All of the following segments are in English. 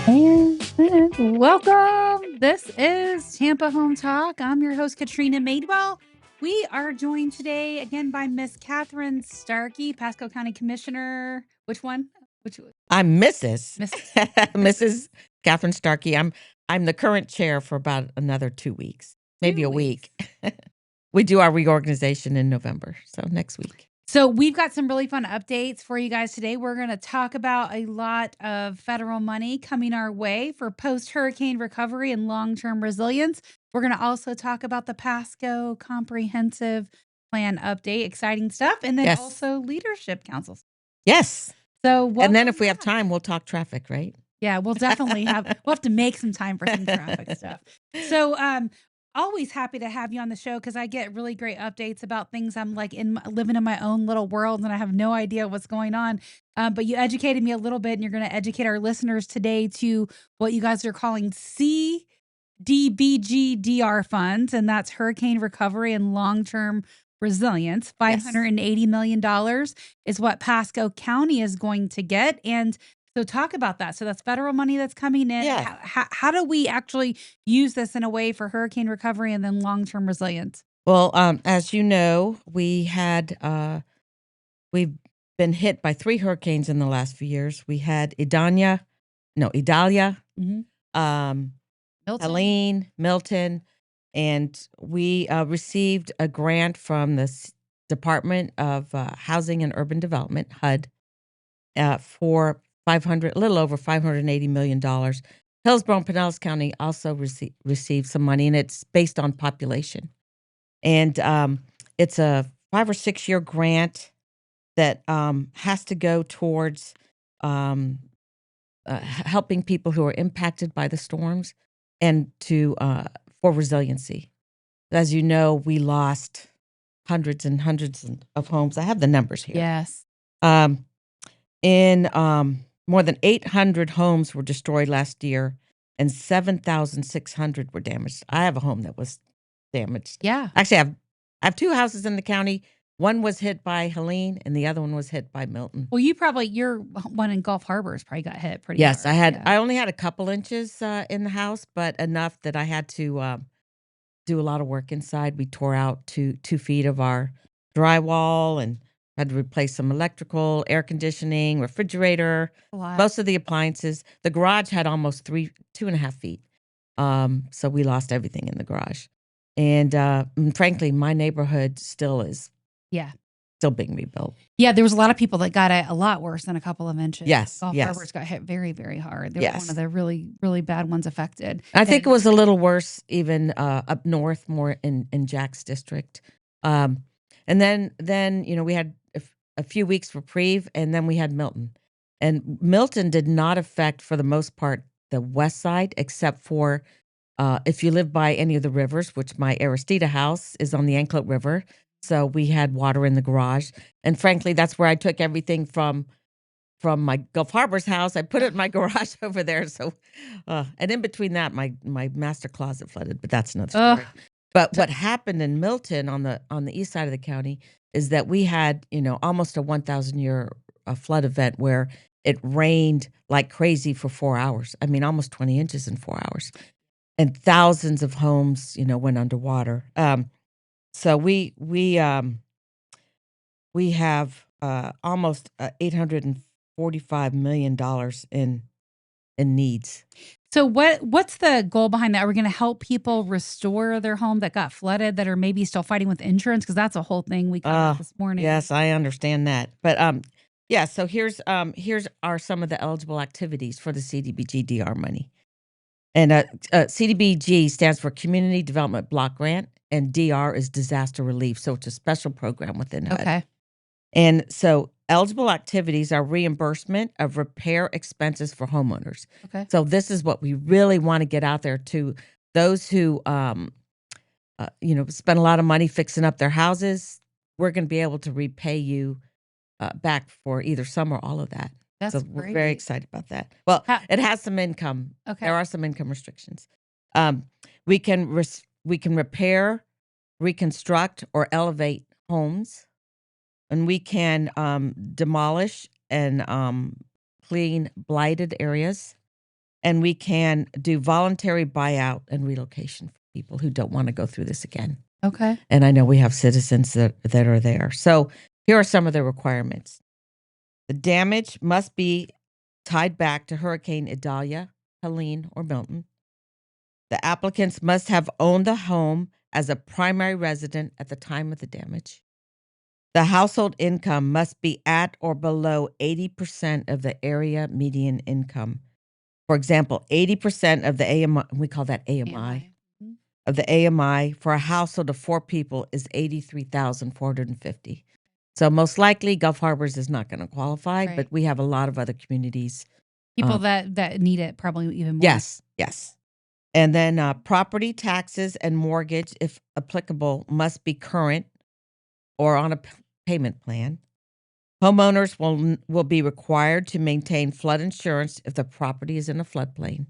And welcome. This is Tampa Home Talk. I'm your host, Katrina Madewell. We are joined today again by Miss Kathryn Starkey, Pasco County Commissioner. Which one? Which I'm Mrs. Miss Mrs. Kathryn Starkey. I'm the current chair for about another 2 weeks, maybe a week. We do our reorganization in November, so next week. So we've got some really fun updates for you guys today. We're going to talk about a lot of federal money coming our way for post-hurricane recovery and long-term resilience. We're going to also talk about the Pasco Comprehensive Plan update, exciting stuff, and then also leadership councils. Yes. So and then if we have time, we'll talk traffic, right? Yeah, we'll definitely we'll have to make some time for some traffic stuff. So always happy to have you on the show because I get really great updates about things. I'm like living in my own little world and I have no idea what's going on. But you educated me a little bit and you're going to educate our listeners today to what you guys are calling CDBG-DR funds, and that's Hurricane Recovery and Long-Term Resilience. $580 million is what Pasco County is going to get. And so talk about that. So that's federal money that's coming in. Yeah. How do we actually use this in a way for hurricane recovery and then long-term resilience? Well, as you know, we've been hit by 3 hurricanes in the last few years. We had Idalia, Milton. Helene, Milton, and we received a grant from the Department of Housing and Urban Development, HUD, for a little over $580 million. Hillsborough and Pinellas County also received some money, and it's based on population. And it's a 5 or 6 year grant that has to go towards helping people who are impacted by the storms and for resiliency. As you know, we lost hundreds and hundreds of homes. I have the numbers here. Yes. More than 800 homes were destroyed last year, and 7,600 were damaged. I have a home that was damaged. Yeah. Actually, I have 2 houses in the county. One was hit by Helene, and the other one was hit by Milton. Well, your one in Gulf Harbor has probably got hit pretty hard. Yes, I only had a couple inches in the house, but enough that I had to do a lot of work inside. We tore out 2 feet of our drywall and had to replace some electrical, air conditioning, refrigerator, most of the appliances. The garage had almost 2.5 feet. So we lost everything in the garage. And frankly, my neighborhood still is still being rebuilt. Yeah, there was a lot of people that got it a lot worse than a couple of inches. Yes. Gulf Harbor's got hit very, very hard. They were one of the really, really bad ones affected. I think it was a little worse even up north, more in Jack's district. And then we had a few weeks reprieve, and then we had Milton. And Milton did not affect, for the most part, the west side, except for if you live by any of the rivers, which my Aristida house is on the Anclote River. So we had water in the garage. And frankly, that's where I took everything from my Gulf Harbor's house. I put it in my garage over there. So, and in between that, my master closet flooded, but that's another story. But what happened in Milton on the east side of the county is that we had, almost a 1,000-year flood event where it rained like crazy for 4 hours. I mean, almost 20 inches in 4 hours. And thousands of homes, went underwater. So we have almost $845 million in needs. So what's the goal behind that? Are we going to help people restore their home that got flooded that are maybe still fighting with insurance? Because that's a whole thing we covered this morning. Yes, I understand that. But so here's are some of the eligible activities for the CDBG-DR money. And CDBG stands for Community Development Block Grant, and DR is disaster relief. So it's a special program within HUD. Okay. And so eligible activities are reimbursement of repair expenses for homeowners. Okay. So this is what we really want to get out there to those who, spend a lot of money fixing up their houses. We're going to be able to repay you back for either some or all of that. That's so great. We're very excited about that. Well, it has some income. Okay. There are some income restrictions. We can repair, reconstruct, or elevate homes, and we can demolish and clean blighted areas. and we can do voluntary buyout and relocation for people who don't want to go through this again. Okay. And I know we have citizens that are there. So here are some of the requirements. The damage must be tied back to Hurricane Idalia, Helene, or Milton. The applicants must have owned the home as a primary resident at the time of the damage. The household income must be at or below 80% of the area median income. For example, 80% of the AMI, we call that AMI, Mhm. of the AMI for a household of 4 people is $83,450. So most likely Gulf Harbors is not going to qualify, Right. but we have a lot of other communities. People that need it probably even more. Yes. And then property taxes and mortgage, if applicable, must be current or on a payment plan. Homeowners will be required to maintain flood insurance if the property is in a floodplain.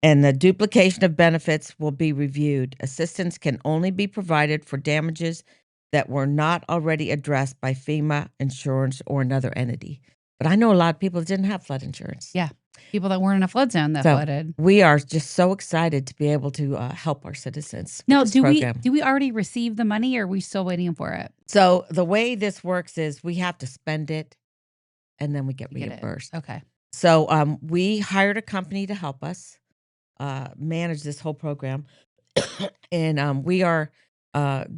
And the duplication of benefits will be reviewed. Assistance can only be provided for damages that were not already addressed by FEMA insurance or another entity. But I know a lot of people that didn't have flood insurance. Yeah. People that weren't in a flood zone that flooded. We are just so excited to be able to help our citizens. Now, with this program. do we already receive the money, or are we still waiting for it? So the way this works is we have to spend it, and then we get You get it. reimbursed. Okay. So we hired a company to help us manage this whole program, and we are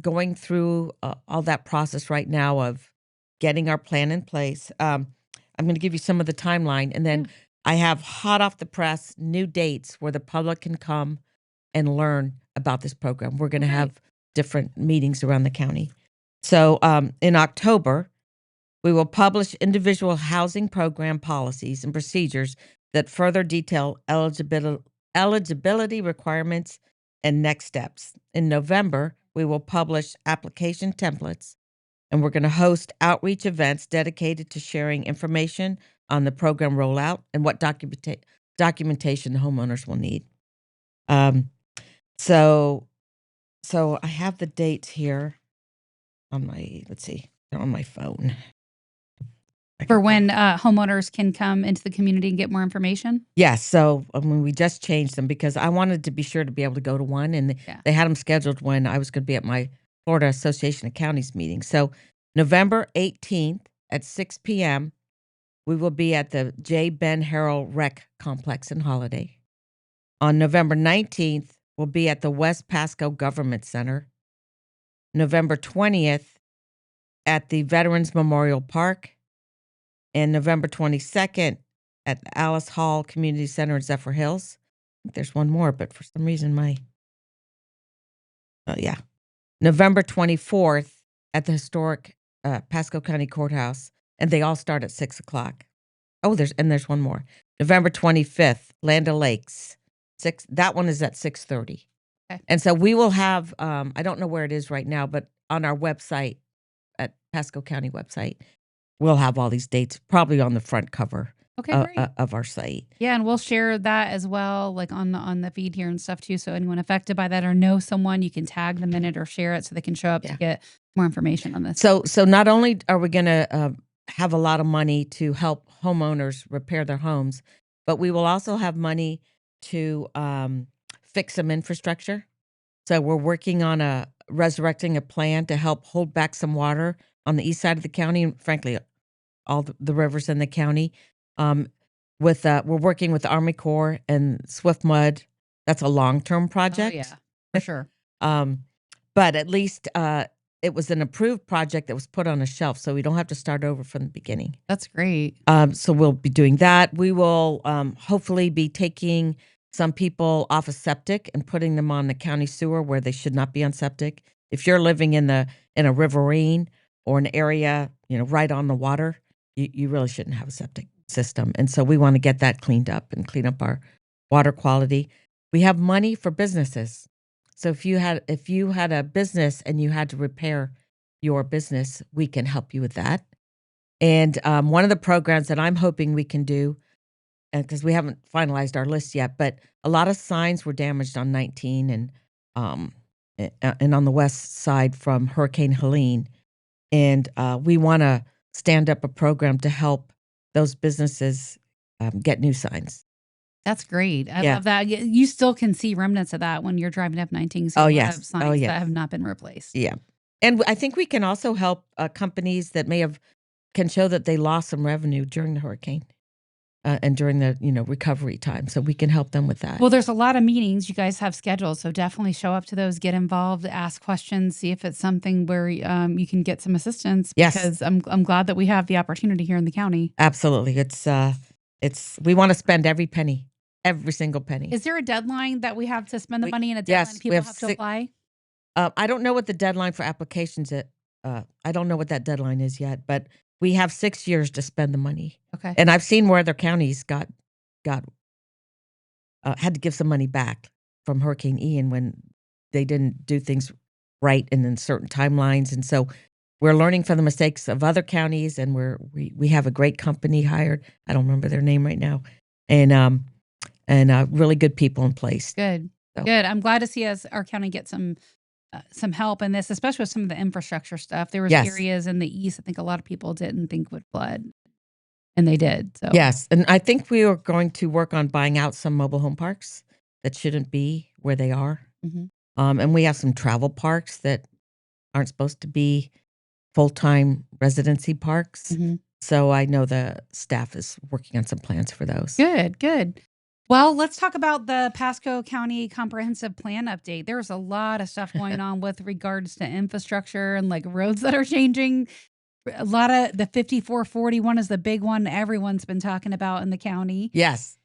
going through all that process right now of getting our plan in place. I'm going to give you some of the timeline, and then I have hot off the press new dates where the public can come and learn about this program. We're going to have different meetings around the county. So in October, we will publish individual housing program policies and procedures that further detail eligibility requirements and next steps. In November, we will publish application templates, and we're going to host outreach events dedicated to sharing information on the program rollout and what documentation the homeowners will need. So I have the dates here on my, they're on my phone. For when homeowners can come into the community and get more information? Yes. So we just changed them because I wanted to be sure to be able to go to one, and they had them scheduled when I was going to be at my Florida Association of Counties meeting. So November 18th at 6 p.m., we will be at the J. Ben Harrell Rec Complex in Holiday. On November 19th, we'll be at the West Pasco Government Center. November 20th at the Veterans Memorial Park. And November 22nd at the Alice Hall Community Center in Zephyr Hills. I think there's one more, but for some reason November 24th at the historic Pasco County Courthouse, and they all start at 6 o'clock. Oh, there's one more. November 25th, Land O'Lakes. That one is at 6:30. Okay. And so we will have, I don't know where it is right now, but on our website, at Pasco County website, we'll have all these dates probably on the front cover of our site. Yeah, and we'll share that as well, like on the feed here and stuff too. So anyone affected by that or know someone, you can tag them in it or share it so they can show up to get more information on this. So not only are we going to have a lot of money to help homeowners repair their homes, but we will also have money to fix some infrastructure. So we're working on resurrecting a plan to help hold back some water on the east side of the county, and frankly, all the rivers in the county. We're working with the Army Corps and Swift Mud. That's a long-term project. Oh, yeah, for sure. But at least it was an approved project that was put on a shelf, so we don't have to start over from the beginning. That's great. So we'll be doing that. We will hopefully be taking some people off of septic and putting them on the county sewer where they should not be on septic. If you're living in a riverine or an area, right on the water, you really shouldn't have a septic system. And so we want to get that cleaned up and clean up our water quality. We have money for businesses. So if you had a business and you had to repair your business, we can help you with that. And one of the programs that I'm hoping we can do, because we haven't finalized our list yet, but a lot of signs were damaged on 19 and on the west side from Hurricane Helene. And we want to stand up a program to help those businesses get new signs. That's great. I Yeah. love that. You still can see remnants of that when you're driving F-19. See Oh, a lot yes. of Oh, signs yes. that have not been replaced. Yeah. And I think we can also help companies that can show that they lost some revenue during the hurricane and during the recovery time. So we can help them with that. Well, there's a lot of meetings you guys have scheduled, so definitely show up to those, get involved, ask questions, see if it's something where you can get some assistance. Yes. Because I'm glad that we have the opportunity here in the county. Absolutely. It's we want to spend every penny, every single penny. Is there a deadline that we have to spend the money, and a deadline Yes, people have to apply? I don't know what the deadline for applications is. I don't know what that deadline is yet, but we have 6 years to spend the money. Okay. And I've seen where other counties had to give some money back from Hurricane Ian when they didn't do things right and in certain timelines. And so we're learning from the mistakes of other counties, and we have a great company hired. I don't remember their name right now, and really good people in place. Good. So. Good. I'm glad to see our county get some help in this, especially with some of the infrastructure stuff. There was areas in the east I think a lot of people didn't think would flood, and they did. So yes, and I think we are going to work on buying out some mobile home parks that shouldn't be where they are. Mm-hmm. And we have some travel parks that aren't supposed to be full-time residency parks. Mm-hmm. So I know the staff is working on some plans for those. Good. Well, let's talk about the Pasco County Comprehensive Plan update. There's a lot of stuff going on with regards to infrastructure and like roads that are changing. A lot of the 5441 is the big one everyone's been talking about in the county. Yes.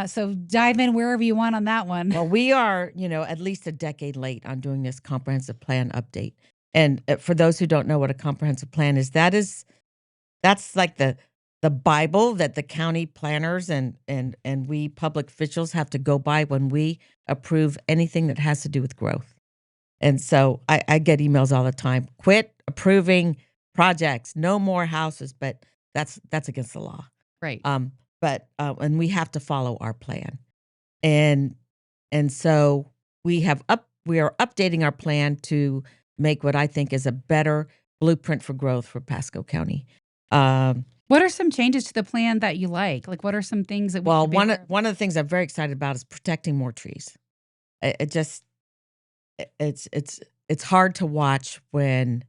So dive in wherever you want on that one. Well, we are, at least a decade late on doing this comprehensive plan update. And for those who don't know what a comprehensive plan is, that's like the Bible that the county planners and we public officials have to go by when we approve anything that has to do with growth. And so I get emails all the time. Quit approving projects, no more houses, but that's against the law. Right. And we have to follow our plan. And so we are updating our plan to make what I think is a better blueprint for growth for Pasco County. What are some changes to the plan that you like? Like, what are some things that one of the things I'm very excited about is protecting more trees. It's hard to watch when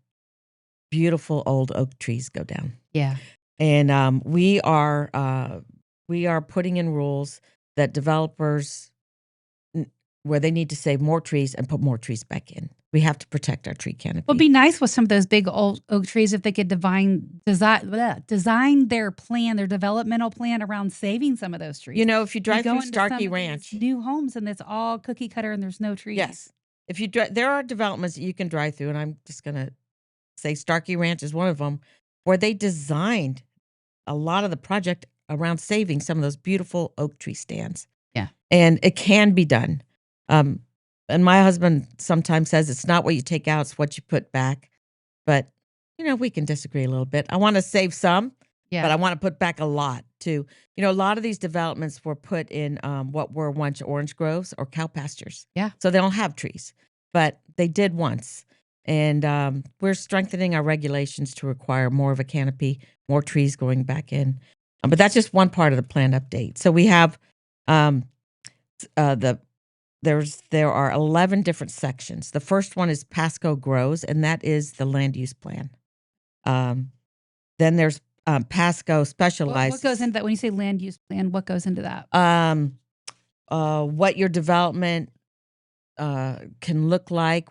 beautiful old oak trees go down. Yeah. And we are putting in rules that developers where they need to save more trees and put more trees back in. We have to protect our tree canopy. Well, it'd be nice with some of those big old oak trees if they could design their plan, their developmental plan around saving some of those trees. If you drive through Starkey Ranch, new homes, and it's all cookie cutter and there's no trees. Yes, if you there are developments that you can drive through, and I'm just gonna say Starkey Ranch is one of them, where they designed a lot of the project around saving some of those beautiful oak tree stands. Yeah, and it can be done. And my husband sometimes says it's not what you take out, it's what you put back. But, we can disagree a little bit. I want to save some, but I want to put back a lot too. A lot of these developments were put in what were once orange groves or cow pastures. Yeah. So they don't have trees, but they did once. And we're strengthening our regulations to require more of a canopy, more trees going back in. But that's just one part of the plan update. So we have there are 11 different sections. The first one is Pasco Grows, and that is the land use plan. Then there's Pasco Specialized. What goes into that? When you say land use plan, what goes into that? What your development can look like,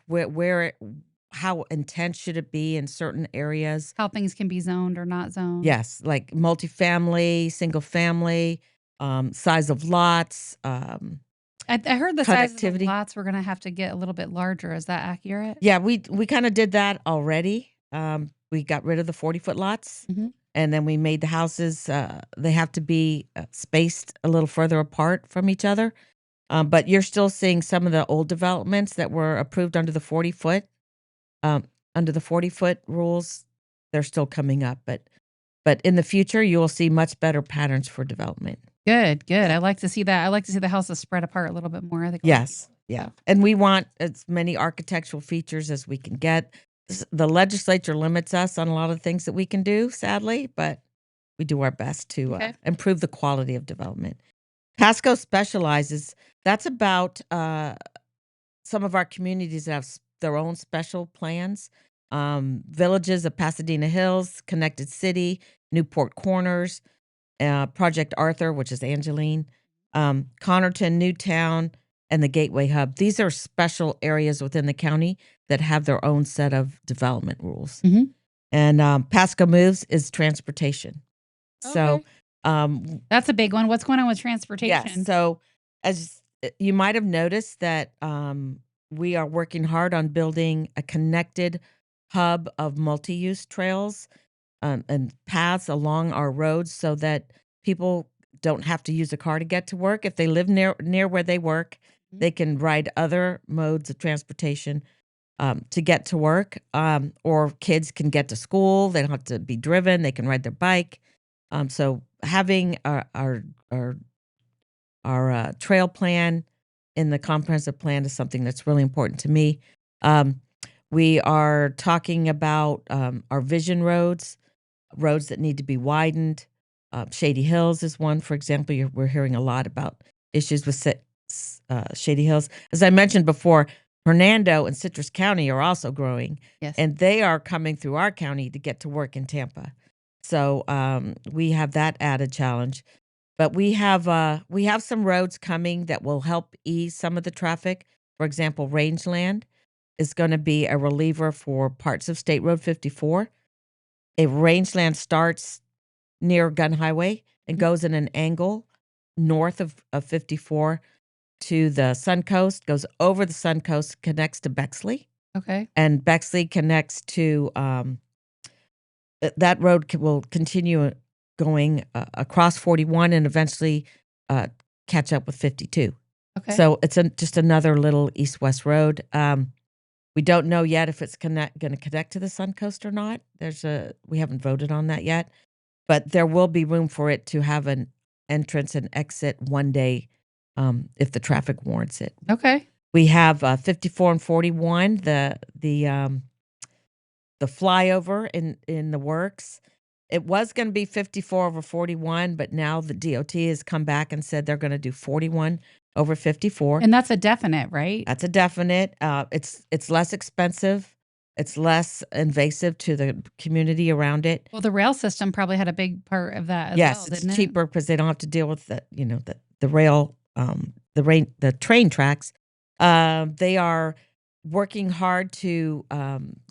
how intense should it be in certain areas? How things can be zoned or not zoned? Yes, like multifamily, single family, size of lots. I heard the size of the lots were going to have to get a little bit larger. Is that accurate? Yeah, we kind of did that already. We got rid of the 40-foot lots, and then we made the houses, they have to be spaced a little further apart from each other. But you're still seeing some of the old developments that were approved under the 40-foot. Under the 40-foot rules, they're still coming up. But in the future, you will see much better patterns for development. Good. I like to see that. I like to see the houses spread apart a little bit more. I think. Yes. Yeah. And we want as many architectural features as we can get. The legislature limits us on a lot of things that we can do, sadly, but we do our best to improve the quality of development. Pasco specializes. That's about some of our communities that have their own special plans. Villages of Pasadena Hills, Connected City, Newport Corners, Project Arthur, which is Angeline, Connerton, Newtown, and the Gateway Hub. These are special areas within the county that have their own set of development rules. Mm-hmm. And Pasco Moves is transportation. So that's a big one. What's going on with transportation? Yes. So as you might have noticed that we are working hard on building a connected hub of multi-use trails and paths along our roads so that people don't have to use a car to get to work. If they live near where they work, they can ride other modes of transportation to get to work, or kids can get to school. They don't have to be driven. They can ride their bike. So having our trail plan in the comprehensive plan is something that's really important to me. We are talking about our vision roads that need to be widened. Shady Hills is one, for example. We're hearing a lot about issues with Shady Hills. As I mentioned before, Hernando and Citrus County are also growing, and they are coming through our county to get to work in Tampa. So we have that added challenge. But we have some roads coming that will help ease some of the traffic. For example, Rangeland is going to be a reliever for parts of State Road 54. Rangeland starts near Gun Highway and goes in an angle north of 54 to the Sun Coast, goes over the Sun Coast, connects to Bexley. Okay. And Bexley connects to that road will continue going across 41 and eventually catch up with 52. Okay. So it's just another little east-west road. We don't know yet if it's going to connect to the Sun Coast or not. We haven't voted on that yet, but there will be room for it to have an entrance and exit one day if the traffic warrants it. Okay. We have 54 and 41, the flyover in the works. It was going to be 54 over 41, but now the DOT has come back and said they're going to do 41 over 54. And that's a definite, right? That's a definite. It's less expensive. It's less invasive to the community around it. Well, the rail system probably had a big part of that as well, didn't it? Yes, it's cheaper because they don't have to deal with the rail, the train tracks. They are working hard to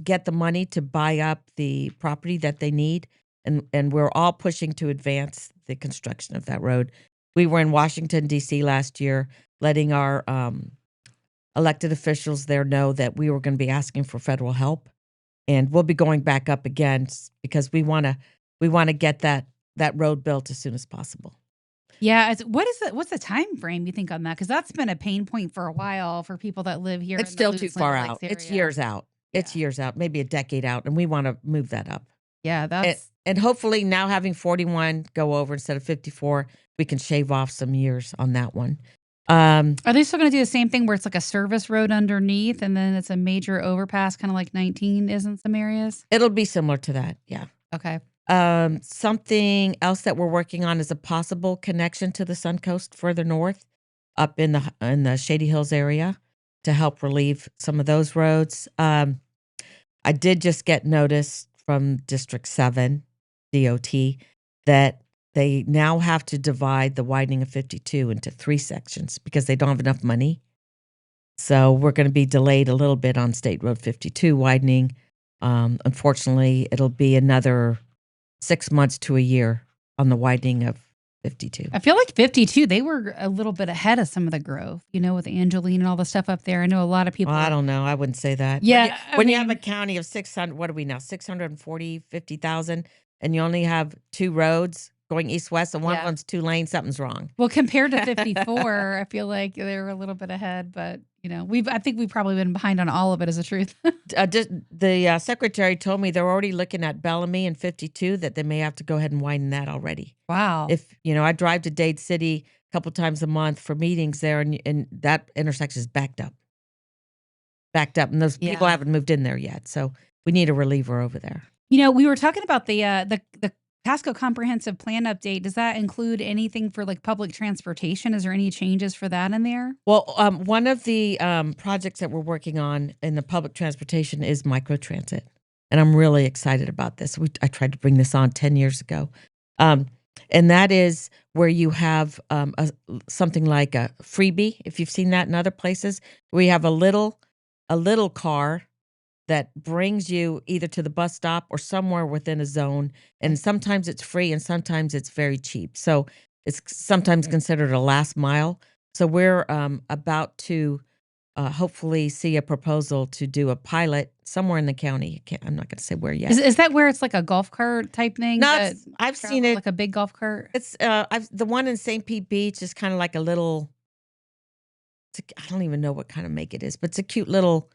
get the money to buy up the property that they need. And we're all pushing to advance the construction of that road. We were in Washington, D.C. last year, letting our elected officials there know that we were going to be asking for federal help. And we'll be going back up again because we want to get that road built as soon as possible. Yeah. What's the time frame you think on that? Because that's been a pain point for a while for people that live here. It's still too far out. It's years out. Yeah. It's years out, maybe a decade out. And we want to move that up. Yeah, and hopefully now having 41 go over instead of 54, we can shave off some years on that one. Are they still going to do the same thing where it's like a service road underneath and then it's a major overpass, kind of like 19 is in some areas? It'll be similar to that, yeah. Okay. Something else that we're working on is a possible connection to the Sun Coast further north, up in the Shady Hills area, to help relieve some of those roads. I did just get notice from District 7 DOT that they now have to divide the widening of 52 into 3 sections because they don't have enough money. So we're going to be delayed a little bit on State Road 52 widening. Unfortunately, it'll be another 6 months to a year on the widening of 52. I feel like 52, they were a little bit ahead of some of the growth, with Angeline and all the stuff up there. I know a lot of people. Well, I don't know. I wouldn't say that. Yeah. When you have a county of 600, what are we now? 50,000, and you only have 2 roads going east-west, and one of them's 2 lanes, something's wrong. Well, compared to 54, I feel like they were a little bit ahead, but I think we've probably been behind on all of it, is the truth. The secretary told me they're already looking at Bellamy and 52, that they may have to go ahead and widen that already. Wow. If I drive to Dade City a couple times a month for meetings there, and that intersection is backed up, and those people haven't moved in there yet. So we need a reliever over there. We were talking about the Pasco Comprehensive Plan update, does that include anything for like public transportation? Is there any changes for that in there? Well, one of the projects that we're working on in the public transportation is microtransit, and I'm really excited about this. I tried to bring this on 10 years ago, and that is where you have something like a freebie. If you've seen that in other places, where you have a little car that brings you either to the bus stop or somewhere within a zone. And sometimes it's free and sometimes it's very cheap. So it's sometimes considered a last mile. So we're about to hopefully see a proposal to do a pilot somewhere in the county. I'm not going to say where yet. Is that where it's like a golf cart type thing? No, I've seen it. Like a big golf cart? It's the one in St. Pete Beach is kind of like a little, I don't even know what kind of make it is, but it's a cute little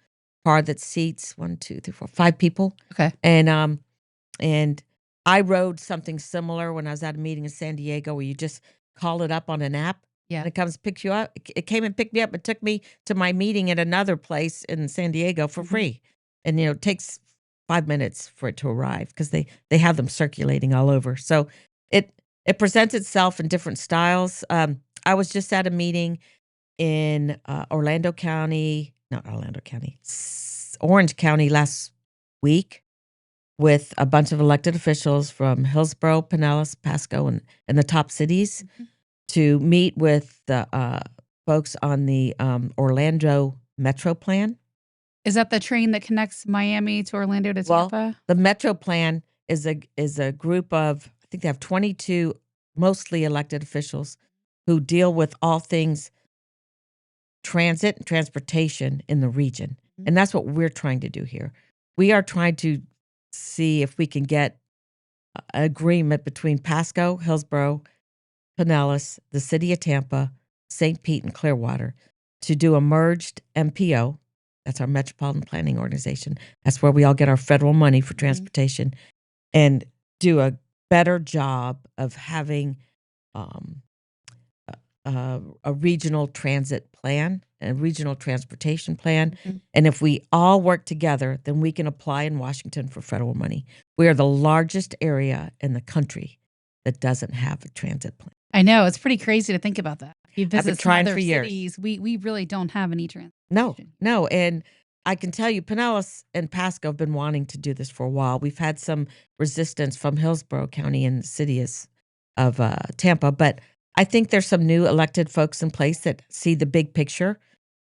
car that seats 1, 2, 3, 4, 5 people. Okay. And I rode something similar when I was at a meeting in San Diego where you just call it up on an app. Yeah. And it comes picks you up. It came and picked me up and took me to my meeting at another place in San Diego for free. And it takes 5 minutes for it to arrive because they have them circulating all over. So it presents itself in different styles. I was just at a meeting in Orange County last week with a bunch of elected officials from Hillsborough, Pinellas, Pasco, and the top cities to meet with the folks on the Orlando Metro Plan. Is that the train that connects Miami to Orlando to Tampa? Well, the Metro Plan is a group of, I think they have 22 mostly elected officials who deal with all things transit and transportation in the region. And that's what we're trying to do here. We are trying to see if we can get an agreement between Pasco, Hillsborough, Pinellas, the city of Tampa, St. Pete, and Clearwater to do a merged MPO. That's our Metropolitan Planning Organization. That's where we all get our federal money for transportation, and do a better job of having a regional transit plan, a regional transportation plan. And if we all work together, then we can apply in Washington for federal money. We are the largest area in the country that doesn't have a transit plan. I know. It's pretty crazy to think about that. You visit I've been trying other for years. cities, we really don't have any transit. No. And I can tell you, Pinellas and Pasco have been wanting to do this for a while. We've had some resistance from Hillsborough County and the city of Tampa, but I think there's some new elected folks in place that see the big picture.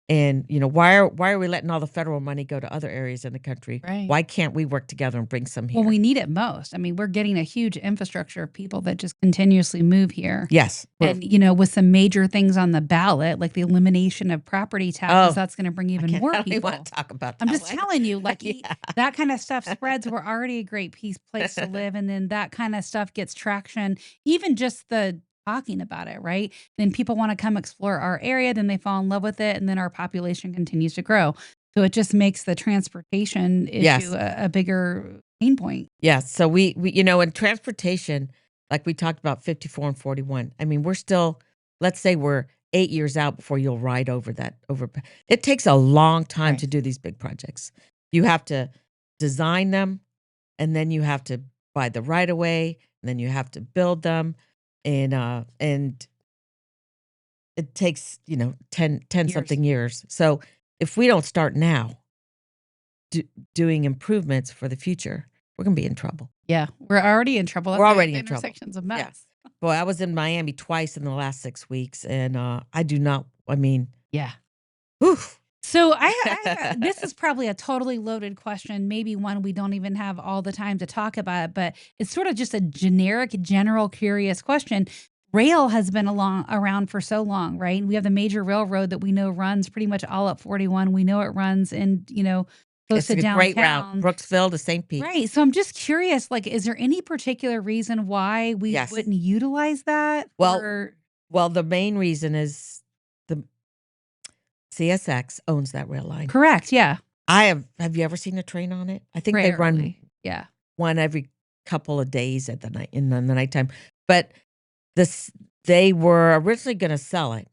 And, why are we letting all the federal money go to other areas in the country? Right. Why can't we work together and bring some here? Well, we need it most. I mean, we're getting a huge infrastructure of people that just continuously move here. Yes. And, with some major things on the ballot, like the elimination of property taxes, that's going to bring even more people. I don't want to talk about that. I'm just telling you, like Yeah. that kind of stuff spreads. We're already a great place to live. And then that kind of stuff gets traction, even just the talking about it, right? Then people want to come explore our area, then they fall in love with it, and then our population continues to grow. So it just makes the transportation issue a bigger pain point. Yes. So we in transportation, like we talked about 54 and 41, I mean, we're still, let's say we're 8 years out before you'll ride over that overpass. It takes a long time to do these big projects. You have to design them, and then you have to buy the right of way, and then you have to build them. And it takes, 10 something years. So if we don't start now doing improvements for the future, we're going to be in trouble. Yeah, we're already in trouble. We're already in trouble. Intersection's a mess. Yeah. Boy, I was in Miami twice in the last 6 weeks, and I do not, Yeah. Whew. So this is probably a totally loaded question, maybe one we don't even have all the time to talk about, but it's sort of just a generic, general, curious question. Rail has been around for so long, right? We have the major railroad that we know runs pretty much all up 41. We know it runs in, close to downtown. It's a great route, Brooksville to St. Pete. Right. So I'm just curious, is there any particular reason why we wouldn't utilize that? Well, the main reason is the CSX owns that rail line. Correct. Yeah. Have you ever seen a train on it? I think Rarely. they run one every couple of days at the night in the nighttime. But they were originally going to sell it,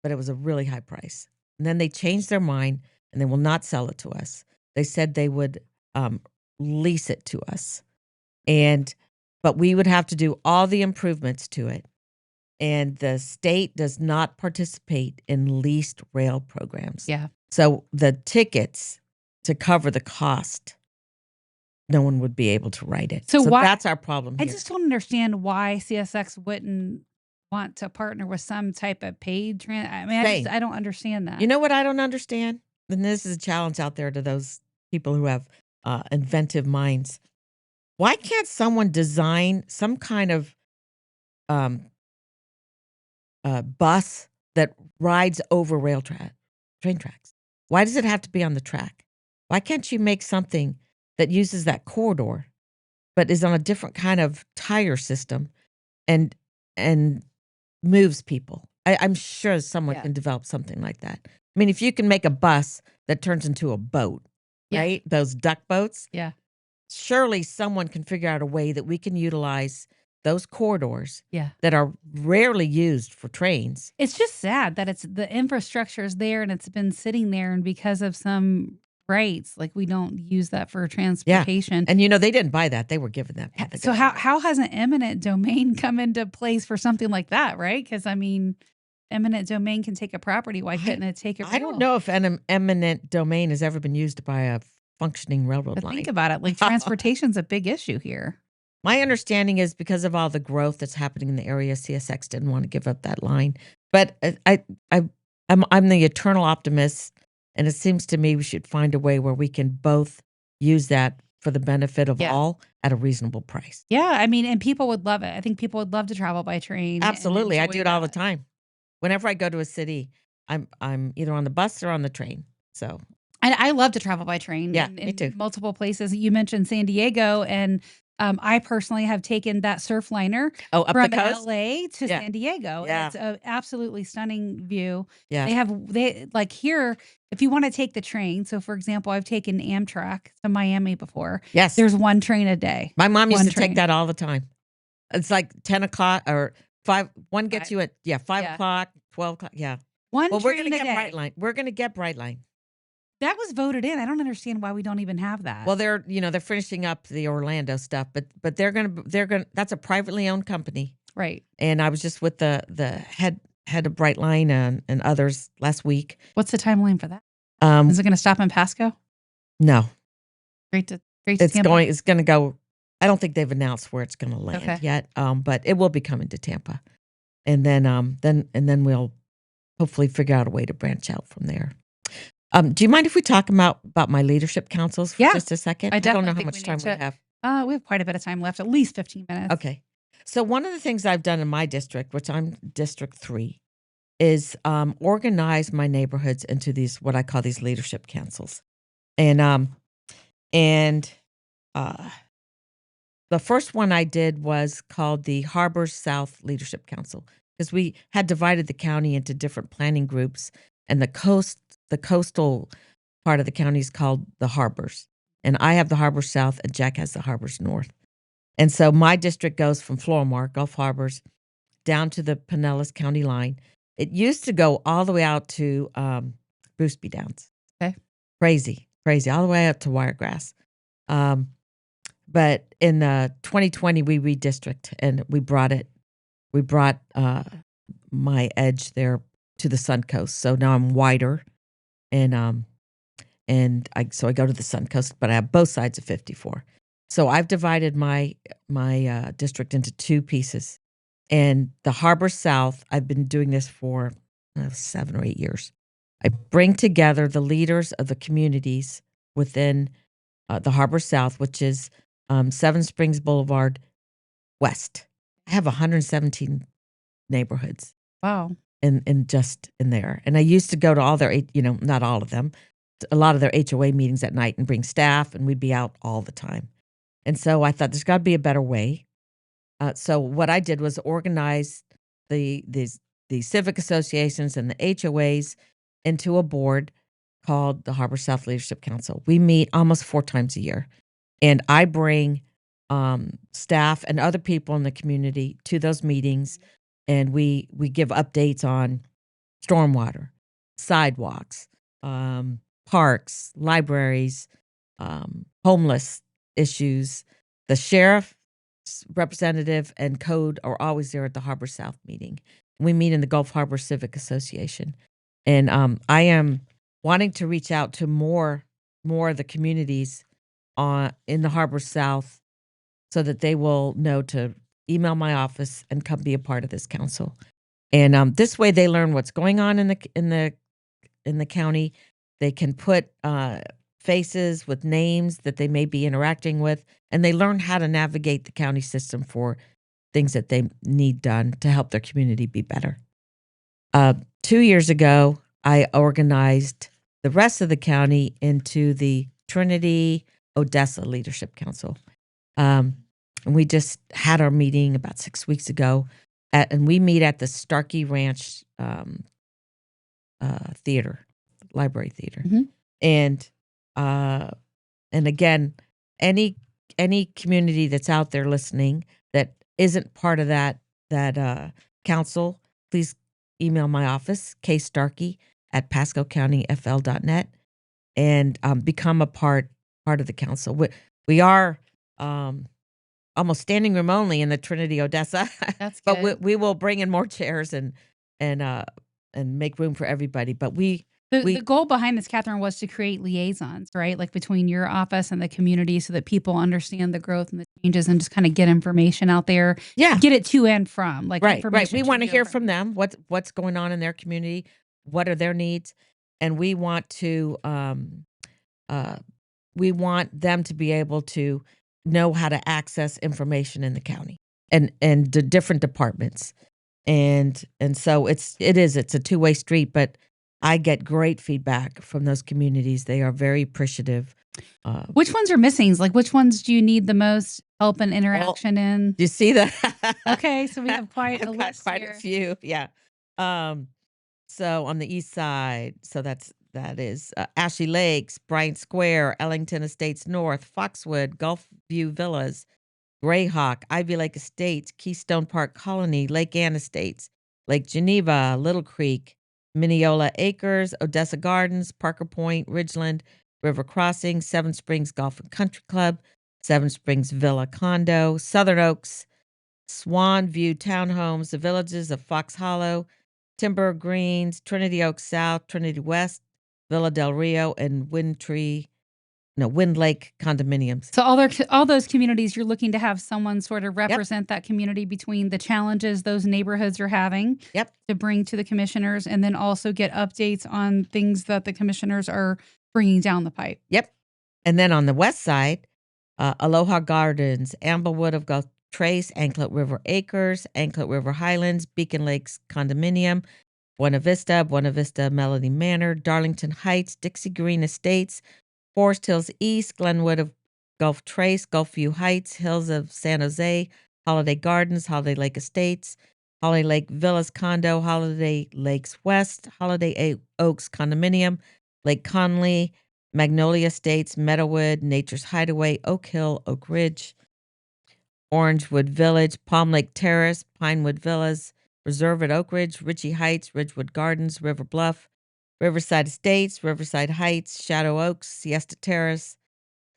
but it was a really high price. And then they changed their mind and they will not sell it to us. They said they would lease it to us. And but we would have to do all the improvements to it. And the state does not participate in leased rail programs. Yeah. So the tickets to cover the cost, no one would be able to write it. So why- that's our problem I here. just don't understand why CSX wouldn't want to partner with some type of paid I mean, I don't understand that. You know what I don't understand? And this is a challenge out there to those people who have inventive minds. Why can't someone design some kind of bus that rides over train tracks? Why does it have to be on the track? Why can't you make something that uses that corridor, but is on a different kind of tire system and moves people? I'm sure someone can develop something like that. I mean, if you can make a bus that turns into a boat, right? Those duck boats. Yeah. Surely someone can figure out a way that we can utilize those corridors that are rarely used for trains. It's just sad that the infrastructure is there and it's been sitting there, and because of some rights, like we don't use that for transportation. And they didn't buy that; they were given that. So how has an eminent domain come into place for something like that, right? Because I mean, eminent domain can take a property. Why couldn't it take a rail? I don't know if an eminent domain has ever been used by a functioning railroad line. Think about it. Like transportation's a big issue here. My understanding is because of all the growth that's happening in the area, CSX didn't want to give up that line. But I'm the eternal optimist, and it seems to me we should find a way where we can both use that for the benefit of all at a reasonable price. Yeah, I mean, and people would love it. I think people would love to travel by train. Absolutely, I do it all the time. Whenever I go to a city, I'm either on the bus or on the train. So I love to travel by train. Yeah, in me too. Multiple places. You mentioned San Diego, and I personally have taken that surf liner up from the coast? LA to San Diego. Yeah. And it's an absolutely stunning view. Yeah. They like here, if you want to take the train. So for example, I've taken Amtrak to Miami before. Yes. There's one train a day. My mom used to take that all the time. It's like 10 o'clock or 5. One gets you at 5 o'clock, 12 o'clock. Yeah. One Well, train we're going to a get day. Brightline. We're going to get Brightline. That was voted in. I don't understand why we don't even have that. Well, they're finishing up the Orlando stuff, but they're gonna that's a privately owned company, right? And I was just with the head of Brightline and others last week. What's the timeline for that? Is it going to stop in Pasco? No, Great to it's Tampa? It's going to go. I don't think they've announced where it's going to land yet. But it will be coming to Tampa, and then we'll hopefully figure out a way to branch out from there. Do you mind if we talk about my leadership councils for just a second? I don't know how much time we have. We have quite a bit of time left, at least 15 minutes. Okay. So one of the things I've done in my district, which I'm District 3, is organize my neighborhoods into these, what I call these leadership councils. And the first one I did was called the Harbor South Leadership Council, because we had divided the county into different planning groups, and the coastal part of the county is called the Harbors. And I have the Harbor South, and Jack has the Harbors North. And so my district goes from Florimar, Gulf Harbors, down to the Pinellas County line. It used to go all the way out to Boosby Downs. Okay. Crazy, all the way up to Wiregrass. But in 2020, we redistricted, and we brought my edge there to the Sun Coast. So now I'm wider, and I go to the Sun Coast, but I have both sides of 54. So I've divided my district into two pieces. And the Harbor South, I've been doing this for 7 or 8 years. I bring together the leaders of the communities within the Harbor South, which is Seven Springs Boulevard West. I have 117 neighborhoods. Wow. In there. And I used to go to all their, not all of them, a lot of their HOA meetings at night and bring staff, and we'd be out all the time. And so I thought there's got to be a better way. So what I did was organize the civic associations and the HOAs into a board called the Harbor South Leadership Council. We meet almost 4 times a year, and I bring staff and other people in the community to those meetings, and we give updates on stormwater, sidewalks, parks, libraries, homeless issues. The sheriff representative and code are always there at the Harbor South meeting. We meet in the Gulf Harbor Civic Association, and I am wanting to reach out to more of the communities in the Harbor South, so that they will know to email my office and come be a part of this council. And this way, they learn what's going on in the county. They can put faces with names that they may be interacting with, and they learn how to navigate the county system for things that they need done to help their community be better. 2 years ago, I organized the rest of the county into the Trinity Odessa Leadership Council. And we just had our meeting about 6 weeks ago, and we meet at the Starkey Ranch library theater. Mm-hmm. And again, any community that's out there listening that isn't part of that council, please email my office, kstarkey@pascocountyfl.net, and become a part of the council. We are almost standing room only in the Trinity Odessa. That's good. But we will bring in more chairs and make room for everybody. But the goal behind this, Kathryn, was to create liaisons, right? Like between your office and the community, so that people understand the growth and the changes, and just kind of get information out there. Yeah, get it to and from, like, right. information. We want to hear from them. What's going on in their community? What are their needs? And we want to we want them to be able to know how to access information in the county and the different departments. And so it's a two-way street, but I get great feedback from those communities. They are very appreciative. Which ones are missing? Like, which ones do you need the most help and interaction in? Do you see that? Okay, so we have quite a list quite here. a few, yeah. So on the east side, so that is Ashley Lakes, Bryant Square, Ellington Estates North, Foxwood, Gulfview Villas, Grayhawk, Ivy Lake Estates, Keystone Park Colony, Lake Ann Estates, Lake Geneva, Little Creek, Mineola Acres, Odessa Gardens, Parker Point, Ridgeland, River Crossing, Seven Springs Golf and Country Club, Seven Springs Villa Condo, Southern Oaks, Swan View Townhomes, the villages of Fox Hollow, Timber Greens, Trinity Oaks South, Trinity West, Villa del Rio, and Wind Lake condominiums. So all those communities, you're looking to have someone sort of represent that community between the challenges those neighborhoods are having. Yep. To bring to the commissioners, and then also get updates on things that the commissioners are bringing down the pipe. Yep. And then on the west side, Aloha Gardens, Amblewood of Gulf Trace, Anklet River Acres, Anklet River Highlands, Beacon Lakes Condominium, Buena Vista Melody Manor, Darlington Heights, Dixie Green Estates, Forest Hills East, Glenwood of Gulf Trace, Gulfview Heights, Hills of San Jose, Holiday Gardens, Holiday Lake Estates, Holiday Lake Villas Condo, Holiday Lakes West, Holiday Oaks Condominium, Lake Conley, Magnolia Estates, Meadowwood, Nature's Hideaway, Oak Hill, Oak Ridge, Orangewood Village, Palm Lake Terrace, Pinewood Villas, Reserve at Oak Ridge, Ritchie Heights, Ridgewood Gardens, River Bluff, Riverside Estates, Riverside Heights, Shadow Oaks, Siesta Terrace,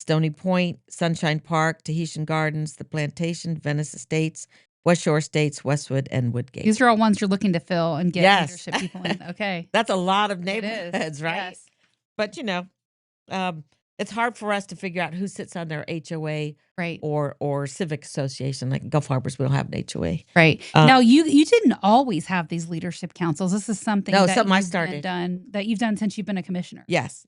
Stony Point, Sunshine Park, Tahitian Gardens, The Plantation, Venice Estates, West Shore Estates, Westwood, and Woodgate. These are all ones you're looking to fill and get leadership people in. Okay. That's a lot of neighborhoods, right? Yes. But, it's hard for us to figure out who sits on their HOA, right, or civic association. Like Gulf Harbors, we don't have an HOA. Right. Now, you didn't always have these leadership councils. This is something something I started. That you've done since you've been a commissioner. Yes.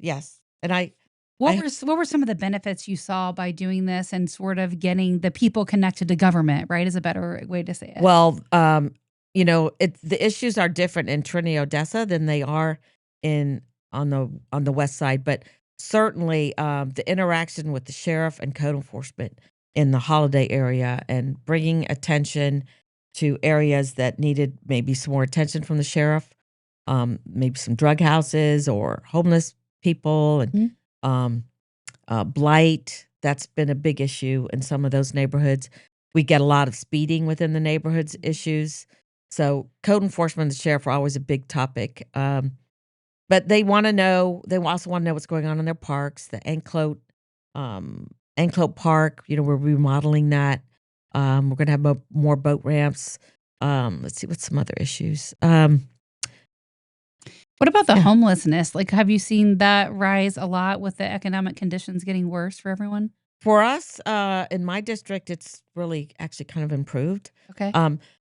And what were some of the benefits you saw by doing this and sort of getting the people connected to government, right, is a better way to say it? Well, the issues are different in Trinity Odessa than they are on the west side, but certainly the interaction with the sheriff and code enforcement in the Holiday area, and bringing attention to areas that needed maybe some more attention from the sheriff, maybe some drug houses or homeless people, and blight. That's been a big issue in some of those neighborhoods. We get a lot of speeding within the neighborhoods issues. So code enforcement and the sheriff are always a big topic. But they want to know. They also want to know what's going on in their parks. The Anklet Park, we're remodeling that. We're going to have more boat ramps. Let's see, what's some other issues? What about the Yeah. homelessness? Like, have you seen that rise a lot with the economic conditions getting worse for everyone? For us, in my district, it's really actually kind of improved. Okay.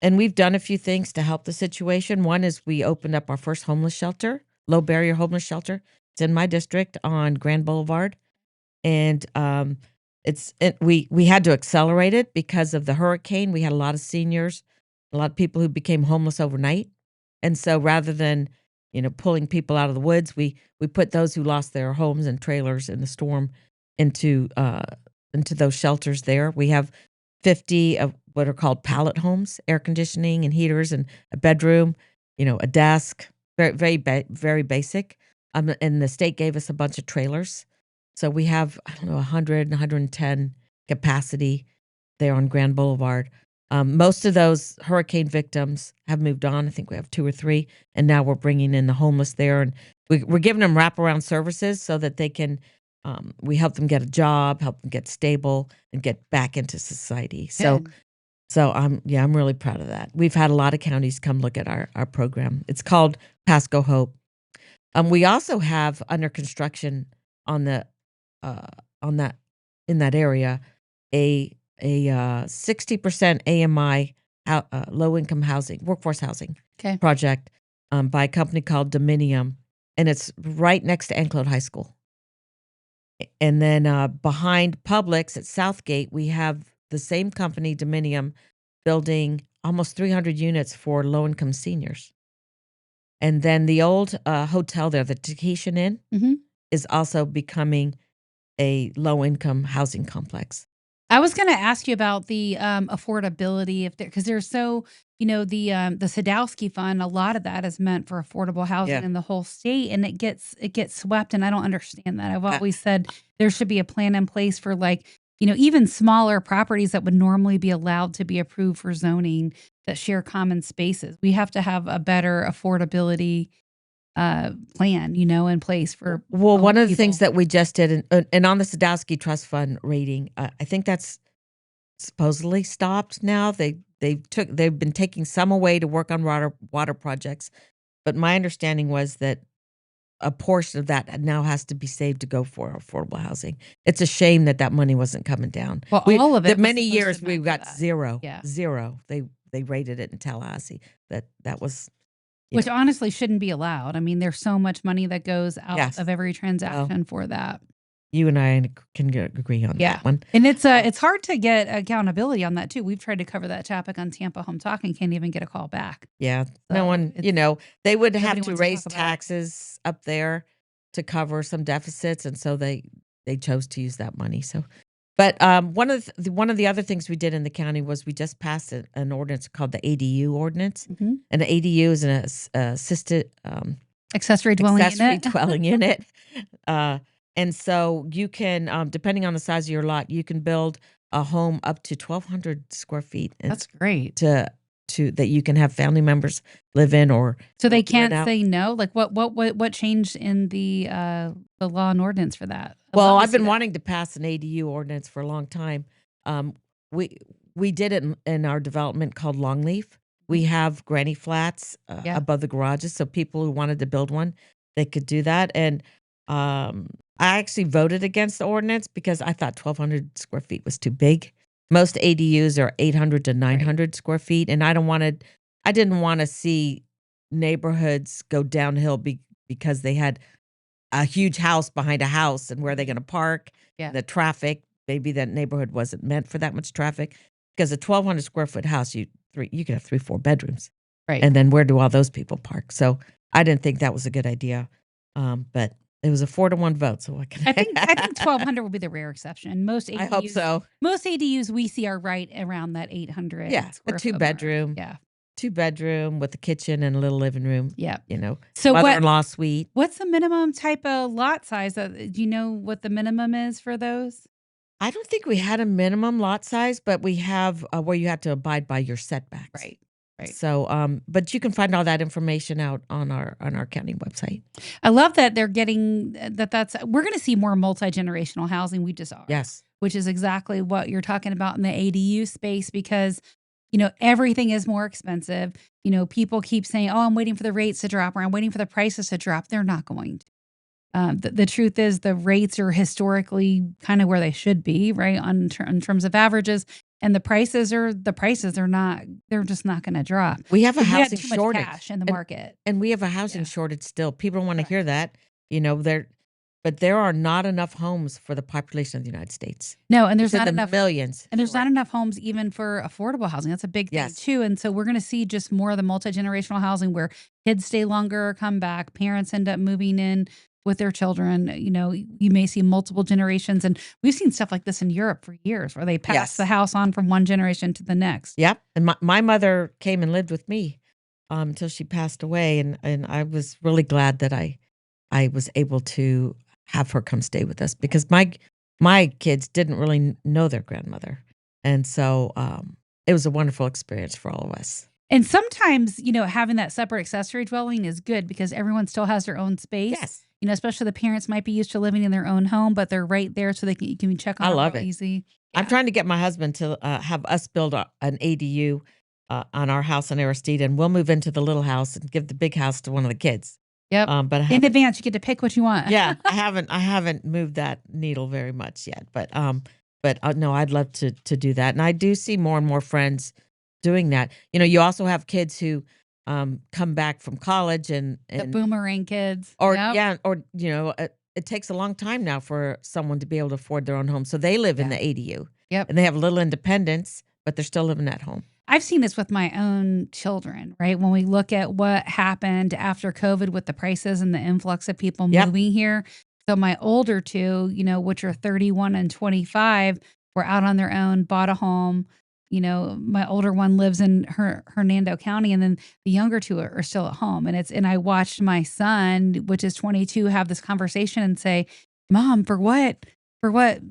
And we've done a few things to help the situation. One is we opened up our first homeless shelter, low barrier homeless shelter. It's in my district on Grand Boulevard, and we had to accelerate it because of the hurricane. We had a lot of seniors, a lot of people who became homeless overnight, and so rather than pulling people out of the woods, we put those who lost their homes and trailers in the storm into those shelters there. We have 50 of what are called pallet homes, air conditioning and heaters and a bedroom, a desk, very basic. And the state gave us a bunch of trailers. So we have, I don't know, 100, 110 capacity there on Grand Boulevard. Most of those hurricane victims have moved on. I think we have 2 or 3, and now we're bringing in the homeless there, and we're giving them wraparound services so that they can. We help them get a job, help them get stable, and get back into society. Good. So I'm really proud of that. We've had a lot of counties come look at our program. It's called Pasco Hope. We also have under construction on that in that area a 60% AMI low income housing, workforce housing project by a company called Dominium, and it's right next to Anclote High School. And then behind Publix at Southgate, we have the same company, Dominium, building almost 300 units for low-income seniors. And then the old hotel there, the Tahitian Inn, is also becoming a low-income housing complex. I was going to ask you about the affordability because there's so the Sadowski Fund. A lot of that is meant for affordable housing in the whole state, and it gets swept. And I don't understand that. I've always said there should be a plan in place for even smaller properties that would normally be allowed to be approved for zoning that share common spaces. We have to have a better affordability plan, in place for. Well, one of the things that we just did, and on the Sadowski Trust Fund rating, I think that's supposedly stopped now. They've been taking some away to work on water projects, but my understanding was that a portion of that now has to be saved to go for affordable housing. It's a shame that money wasn't coming down. Well, all of it. Many years we've got zero. Yeah. Zero. They rated it in Tallahassee that was. Which honestly shouldn't be allowed. I mean, there's so much money that goes out of every transaction for that. You and I can agree on that one. And it's hard to get accountability on that too. We've tried to cover that topic on Tampa Home Talk and can't even get a call back. Yeah, so no one. They would have to raise taxes up there to cover some deficits, and so they chose to use that money. So. But one of the other things we did in the county was we just passed an ordinance called the ADU ordinance, and the ADU is an assisted accessory dwelling unit. And so you can, depending on the size of your lot, you can build a home up to 1,200 square feet. That's great. To that you can have family members live in, or so they can't say no. Like what changed in the law and ordinance for that? Well, I've been wanting to pass an ADU ordinance for a long time. We did it in our development called Longleaf. We have granny flats above the garages, so people who wanted to build one, they could do that. And I actually voted against the ordinance because I thought 1,200 square feet was too big. Most ADUs are 800 to 900 square feet, and I didn't want to see neighborhoods go downhill because they had a huge house behind a house, and where are they going to park? The traffic, maybe that neighborhood wasn't meant for that much traffic. Because a 1,200 square foot house, you could have 3-4 bedrooms, right? And then where do all those people park? So I didn't think that was a good idea, but. It was a 4-1 vote. So what can I think 1,200 will be the rare exception. Most ADUs, I hope so. Most ADUs we see are right around that 800. Yeah, a 2-bedroom. Yeah, 2-bedroom with a kitchen and a little living room. Yeah, so mother-in-law suite. What's the minimum type of lot size? Do you know what the minimum is for those? I don't think we had a minimum lot size, but we have where you have to abide by your setbacks. Right. So, but you can find all that information out on our county website. I love that they're getting that's. We're going to see more multi-generational housing. We just are. Yes. which is exactly what you're talking about in the ADU space because, you know, everything is more expensive. You know, people keep saying, oh, I'm waiting for the rates to drop or I'm waiting for the prices to drop. They're not going to. The truth is the rates are historically kind of where they should be, right? In terms of averages. And the prices are not, they're just not going to drop. We have a We had housing too much shortage. cash in the market. And we have a housing Yeah. shortage still. People don't want to Correct. hear that. You know, but there are not enough homes for the population of the United States. No, and there's It's in not the enough millions. and there's short. not enough homes even for affordable housing. That's a big thing Yes. too. And so we're going to see just more of the multi-generational housing where kids stay longer or come back, parents end up moving in with their children. You know, you may see multiple generations. And we've seen stuff like this in Europe for years where they pass Yes. the house on from one generation to the next. Yep. And my mother came and lived with me until she passed away. And I was really glad that I was able to have her come stay with us because my kids didn't really know their grandmother. And so it was a wonderful experience for all of us. And sometimes, you know, having that separate accessory dwelling is good because everyone still has their own space. Yes. You know, especially the parents might be used to living in their own home, but they're right there so you can check on I them love real it. easy. I'm trying to get my husband to have us build an ADU on our house in Aristide, and we'll move into the little house and give the big house to one of the kids. Yep. But in advance, you get to pick what you want. Yeah, I haven't moved that needle very much yet, but no, I'd love to do that, and I do see more and more friends doing that. You know, you also have kids who come back from college and The boomerang kids, or yep. or you know, it takes a long time now for someone to be able to afford their own home, so they live in the ADU. Yep. And they have a little independence, but they're still living at home. I've seen this with my own children, right? When we look at what happened after COVID with the prices and the influx of people moving here. So my older two, you know, which are 31 and 25, were out on their own, bought a home. You know, my older one lives in Hernando County, and then the younger two are still at home. And I watched my son, which is 22, have this conversation and say, "Mom, for what,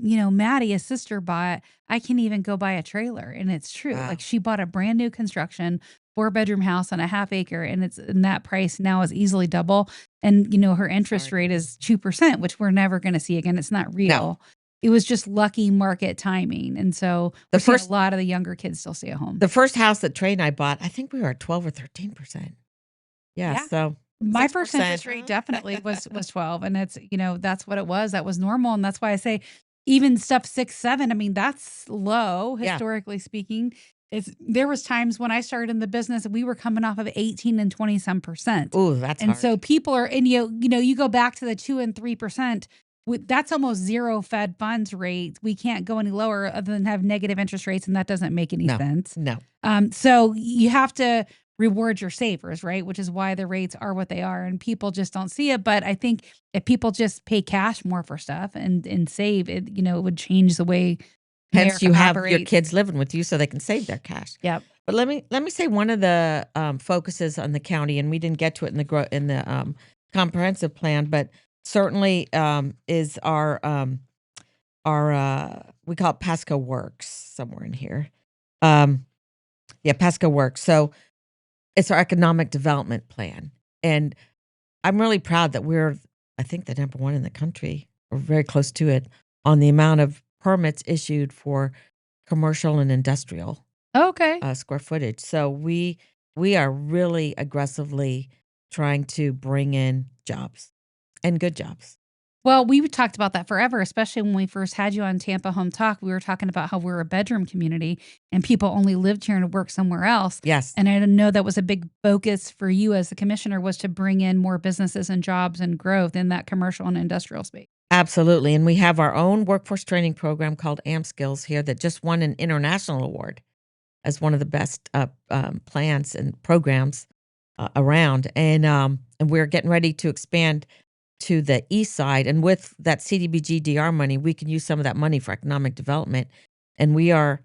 you know, Maddie, his sister, bought, I can't even go buy a trailer." And it's true. Wow. Like she bought a brand new construction 4-bedroom house on a half acre, and that price now is easily double. And you know, her interest rate is 2%, which we're never going to see again. It's not real. No. It was just lucky market timing. And so we're seeing a lot of the younger kids still stay at home. The first house that Trey and I bought, I think we were at 12 or 13%. Yeah. So my 6%. first interest rate definitely was 12, and it's, you know, that's what it was. That was normal, and that's why I say even stuff 6, 7. I mean, that's low historically speaking. There was times when I started in the business, we were coming off of 18 and 20 some percent. Oh, that's and hard. So people are, and you know, you go back to the 2 and 3%. That's almost zero Fed funds rate. We can't go any lower other than have negative interest rates, and that doesn't make any sense. No. So you have to reward your savers, right? Which is why the rates are what they are, and people just don't see it. But I think if people just pay cash more for stuff and save it, you know, it would change the way. Hence, you have your operates. kids living with you so they can save their cash. Yep. But let me say one of the focuses on the county, and we didn't get to it in the comprehensive plan, but certainly is our we call it Pasco Works somewhere in here. Pasco Works. So it's our economic development plan, and I'm really proud that we're, I think, the number one in the country, or very close to it, on the amount of permits issued for commercial and industrial square footage. So we are really aggressively trying to bring in jobs and good jobs. Well, we talked about that forever, especially when we first had you on Tampa Home Talk. We were talking about how we're a bedroom community and people only lived here and worked somewhere else. Yes. And I know that was a big focus for you as the commissioner, was to bring in more businesses and jobs and growth in that commercial and industrial space. Absolutely. And we have our own workforce training program called AMskills here that just won an international award as one of the best plans and programs around. And we're getting ready to expand to the east side. And with that CDBG-DR money, we can use some of that money for economic development. And we are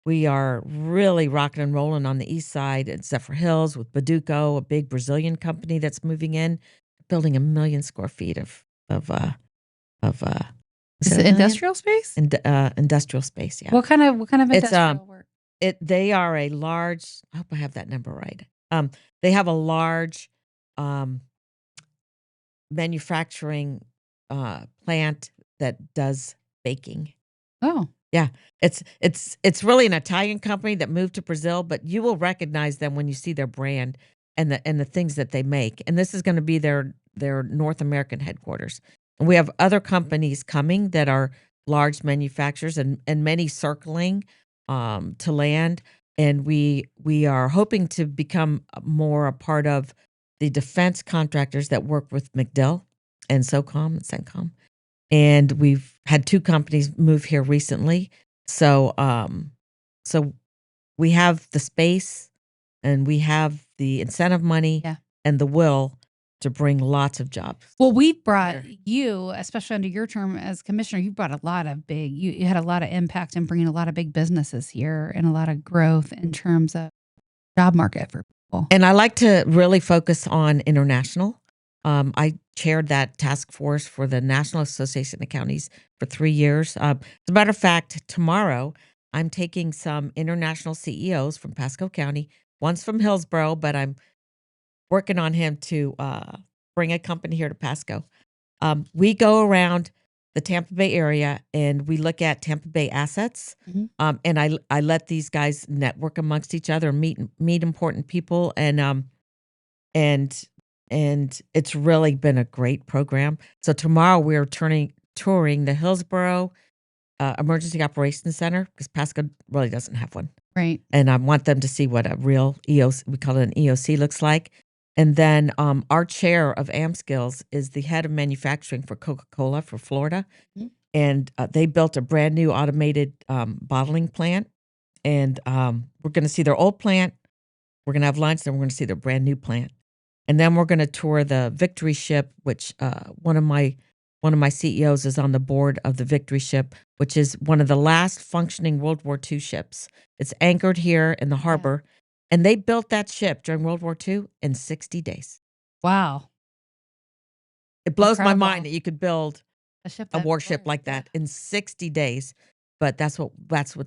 really rocking and rolling on the east side at Zephyr Hills with Baduco, a big Brazilian company that's moving in, building 1 million square feet of is it industrial space? Industrial space, yeah. What kind of industrial work? They are a large, I hope I have that number right. They have a large manufacturing plant that does baking. Oh, Yeah, it's really an Italian company that moved to Brazil, but you will recognize them when you see their brand and the things that they make. And this is going to be their North American headquarters. And we have other companies coming that are large manufacturers and many circling to land. And we are hoping to become more a part of the defense contractors that work with McDill and SOCOM and CENTCOM, and we've had 2 companies move here recently. So, so we have the space and we have the incentive money yeah. and the will to bring lots of jobs. Well, we've brought Here. you, especially under your term as commissioner, you brought a lot of you had a lot of impact in bringing a lot of big businesses here and a lot of growth in terms of job market for people. And I like to really focus on international. I chaired that task force for the National Association of Counties for 3 years. As a matter of fact, tomorrow I'm taking some international CEOs from Pasco County. One's from Hillsborough, but I'm working on him to bring a company here to Pasco. We go around the Tampa Bay area and we look at Tampa Bay assets. Mhm. And I let these guys network amongst each other, meet important people, and it's really been a great program. So tomorrow we're touring the Hillsborough Emergency Operations Center because Pasco really doesn't have one. Right. And I want them to see what a real EOC, we call it an EOC, looks like. And then our chair of AMskills is the head of manufacturing for Coca-Cola for Florida. Mhm. And they built a brand new automated bottling plant. And we're going to see their old plant. We're going to have lunch, then we're going to see their brand new plant. And then we're going to tour the Victory ship, which one of my CEOs is on the board of the Victory ship, which is one of the last functioning World War II ships. It's anchored here in the harbor, and they built that ship during World War II in 60 days. Wow. It blows my Incredible. mind that you could build a warship like that in 60 days. But that's what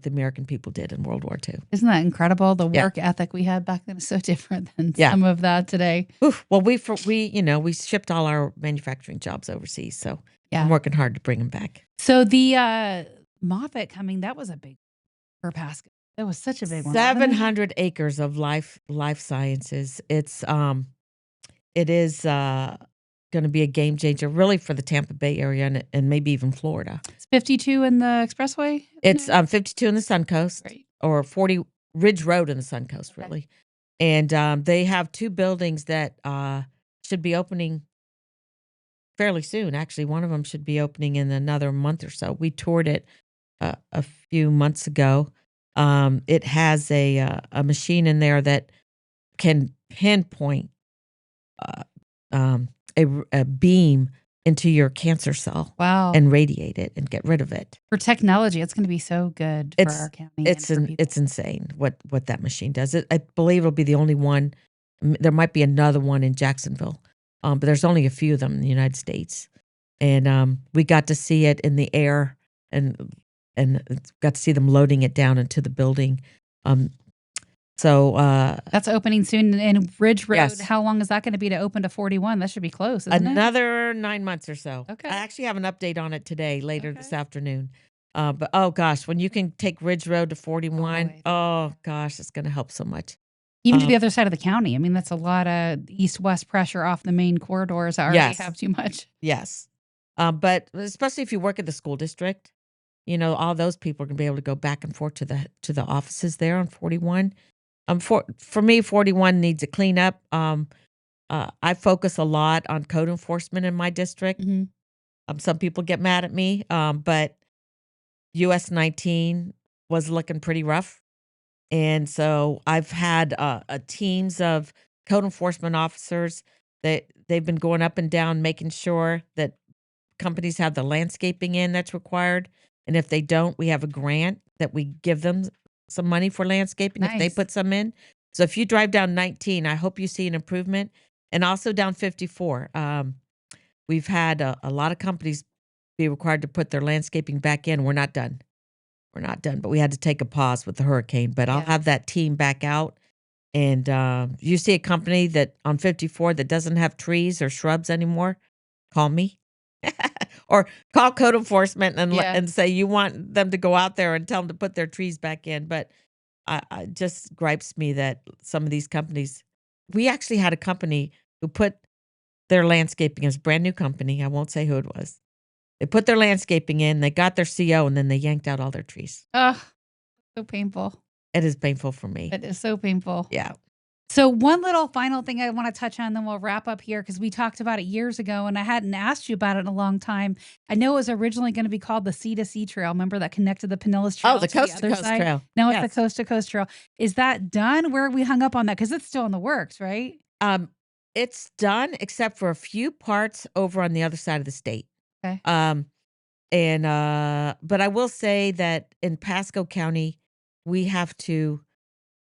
the American people did in World War II. Isn't that incredible? The Yeah. work ethic we had back then is so different than Yeah. some of that today. Oof. Well, we shipped all our manufacturing jobs overseas, so Yeah. I'm working hard to bring them back. So the Moffitt coming, that was a big for Pasco. That was such a big one. wasn't it? 700 acres of life sciences. It is going to be a game changer, really, for the Tampa Bay area and maybe even Florida. It's 52 in the expressway. It's 52 in the Suncoast, Right. or 40 Ridge Road in the Suncoast, Okay. really. And they have 2 buildings that should be opening fairly soon. Actually, one of them should be opening in another month or so. We toured it a few months ago. It has a machine in there that can pinpoint a beam into your cancer cell. Wow. And radiate it and get rid of it. For technology, it's going to be so good for our county. It's insane what that machine does. I believe it'll be the only one. There might be another one in Jacksonville, but there's only a few of them in the United States. And we got to see it in the air and got to see them loading it down into the building. So that's opening soon in Ridge Road. Yes. How long is that going to be to open to 41? That should be close, isn't it? Another 9 months or so. Okay. I actually have an update on it today, later Okay. this afternoon. But oh gosh, when you can take Ridge Road to 41, boy. oh gosh, it's going to help so much. Even to the other side of the county. I mean, that's a lot of east-west pressure off the main corridors that already Yes. have too much. Yes. But especially if you work at the school district, all those people are going to be able to go back and forth to the offices there on 41. For me, 41 needs a cleanup. I focus a lot on code enforcement in my district. Mhm. Some people get mad at me, but US 19 was looking pretty rough. And so I've had teams of code enforcement officers that they've been going up and down, making sure that companies have the landscaping in that's required. And if they don't, we have a grant that we give them some money for landscaping if they Nice. put some in. So if you drive down 19, I hope you see an improvement. And also down 54. We've had a lot of companies be required to put their landscaping back in. We're not done. But we had to take a pause with the hurricane. But I'll Yeah. have that team back out. And you see a company that on 54 that doesn't have trees or shrubs anymore, call me. Or call code enforcement Yeah. and say you want them to go out there and tell them to put their trees back in. But I just gripes me that some of these companies. We actually had a company who put their landscaping as a brand new company. I won't say who it was. They put their landscaping in, they got their CO, and then they yanked out all their trees. Ugh, so painful. It is painful for me. It is so painful. Yeah. So one little final thing I want to touch on, then we'll wrap up here because we talked about it years ago and I hadn't asked you about it in a long time. I know it was originally going to be called the C2C Trail. Remember that connected the Pinellas Trail The to Coast the to other Coast side? Trail. Now it's Yes. the Coast to Coast Trail. Is that done? Where are we hung up on that? Because it's still in the works, right? It's done except for a few parts over on the other side of the state. Okay. But I will say that in Pasco County, we have to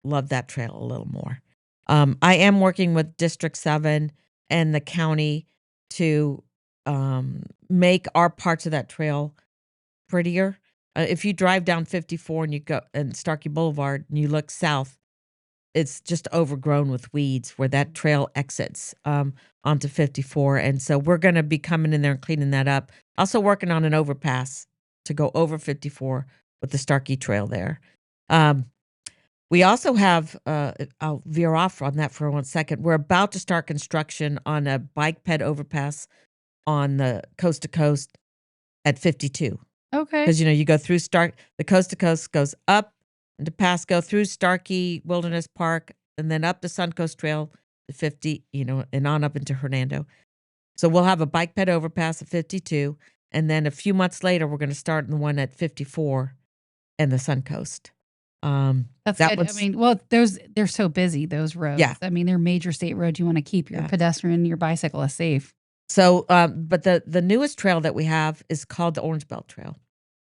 love that trail a little more. I am working with District 7 and the county to make our parts of that trail prettier. If you drive down 54 and you go and Starkey Boulevard and you look south, it's just overgrown with weeds where that trail exits onto 54. And so we're going to be coming in there and cleaning that up. Also working on an overpass to go over 54 with the Starkey Trail there. We also have, I'll veer off on that for 1 second. We're about to start construction on a bike ped overpass on the coast to coast at 52. Okay. Because, you go through the coast to coast goes up into Pasco through Starkey Wilderness Park and then up the Suncoast Trail to 50, and on up into Hernando. So we'll have a bike ped overpass at 52. And then a few months later, we're going to start in the one at 54 and the Suncoast. That's that good. I mean, well, they're so busy, those roads. Yeah. I mean, they're major state roads. You want to keep your pedestrian, your bicyclist safe. So, but the newest trail that we have is called the Orange Belt Trail.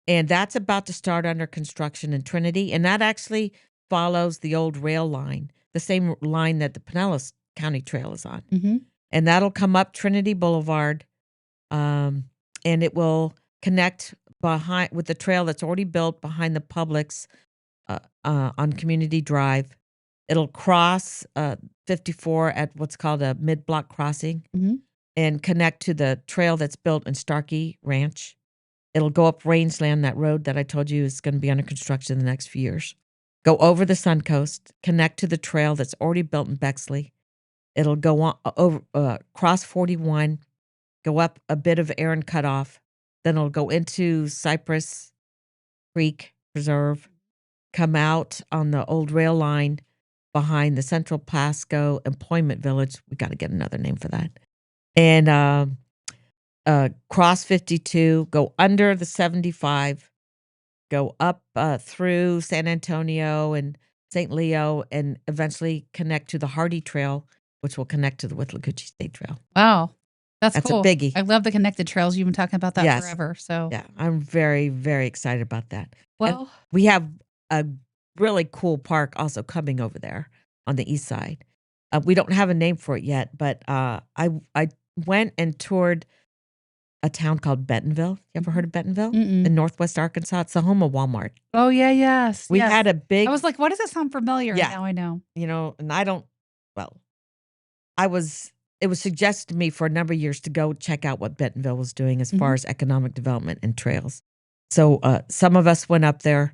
And that's about to start under construction in Trinity. And that actually follows the old rail line, the same line that the Pinellas County Trail is on. Mm-hmm. And that'll come up Trinity Boulevard, and it will connect with the trail that's already built behind the Publix on Community Drive. It'll cross 54 at what's called a mid-block crossing and connect to the trail that's built in Starkey Ranch. It'll go up Rangeland, that road that I told you is going to be under construction in the next few years. Go over the Suncoast, connect to the trail that's already built in Bexley. It'll go on over cross 41, go up a bit of Aaron Cutoff. Then it'll go into Cypress Creek Preserve, come out on the old rail line behind the Central Pasco Employment Village. We got to get another name for that. And cross 52, go under the 75, go up through San Antonio and St. Leo, and eventually connect to the Hardy Trail, which will connect to the Withlacoochee State Trail. Wow. That's cool. A biggie. I love the connected trails. You've been talking about that forever. So yeah, I'm very, very excited about that. Well, and we have a really cool park also coming over there on the east side. We don't have a name for it yet, but I went and toured a town called Bentonville. You ever heard of Bentonville? In Northwest Arkansas? It's the home of Walmart. Oh, yeah, yes. We had a big... I was like, why does that sound familiar? Yeah. Now I know. And I don't... Well, it was suggested to me for a number of years to go check out what Bentonville was doing as far as economic development and trails. So some of us went up there,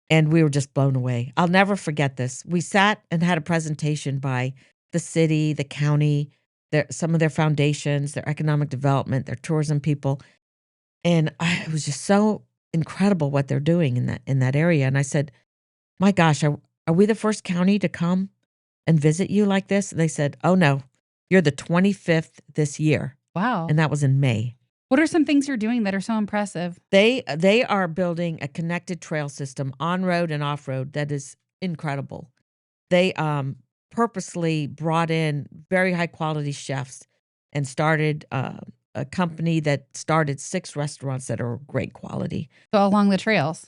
and we were just blown away. I'll never forget this. We sat and had a presentation by the city, the county, some of their foundations, their economic development, their tourism people. And it was just so incredible what they're doing in that area. And I said, my gosh, are we the first county to come and visit you like this? And they said, oh, no, you're the 25th this year. Wow. And that was in May. What are some things you're doing that are so impressive? They are building a connected trail system on-road and off-road that is incredible. They purposely brought in very high-quality chefs and started a company that started 6 restaurants that are great quality. So along the trails?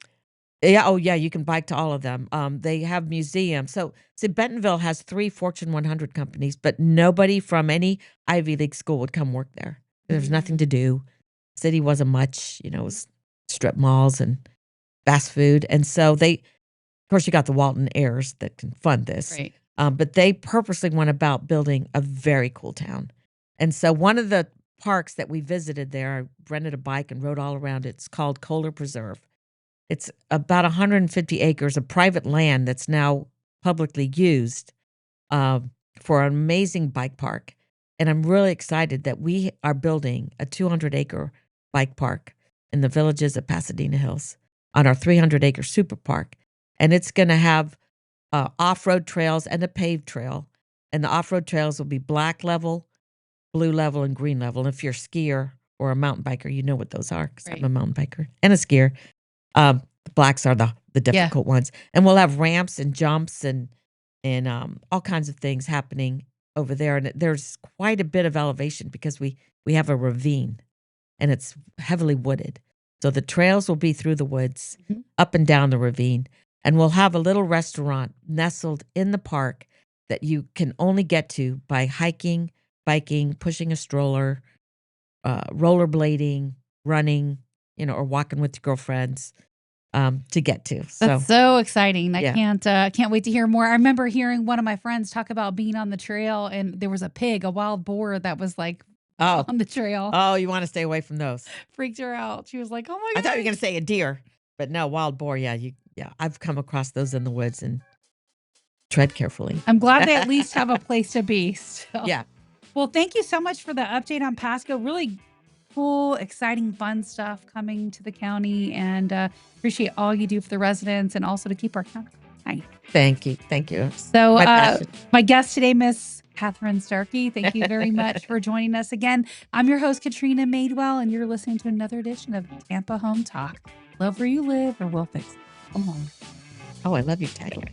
Yeah. Oh, yeah. You can bike to all of them. They have museums. So, see, Bentonville has 3 Fortune 100 companies, but nobody from any Ivy League school would come work there. There's nothing to do. City wasn't much, it was strip malls and fast food. And so of course, you got the Walton heirs that can fund this. Right. But they purposely went about building a very cool town. And so one of the parks that we visited there, I rented a bike and rode all around it. It's called Kohler Preserve. It's about 150 acres of private land that's now publicly used for an amazing bike park. And I'm really excited that we are building a 200-acre bike park in the Villages of Pasadena Hills on our 300-acre super park. And it's going to have off-road trails and a paved trail. And the off-road trails will be black level, blue level, and green level. And if you're a skier or a mountain biker, you know what those are, because I'm a mountain biker and a skier. The blacks are the difficult ones. And we'll have ramps and jumps and all kinds of things happening over there. And there's quite a bit of elevation because we have a ravine and it's heavily wooded. So the trails will be through the woods, up and down the ravine. And we'll have a little restaurant nestled in the park that you can only get to by hiking, biking, pushing a stroller, rollerblading, running, or walking with your girlfriends to get to. That's so exciting. I can't wait to hear more. I remember hearing one of my friends talk about being on the trail, and there was a wild boar that was like on the trail. Oh, you want to stay away from those. Freaked her out. She was like, oh my God. I thought you were going to say a deer, but no, wild boar. Yeah, I've come across those in the woods, and tread carefully. I'm glad they at least have a place to be. So. Yeah. Well, thank you so much for the update on Pasco. Really cool, exciting, fun stuff coming to the county, and appreciate all you do for the residents and also to keep our county nice. Thank you. Thank you. So my guest today, Miss Kathryn Starkey, thank you very much for joining us again. I'm your host, Katrina Madewell, and you're listening to another edition of Tampa Home Talk. Love where you live, or we'll fix it. Come on. Oh, I love your tagline.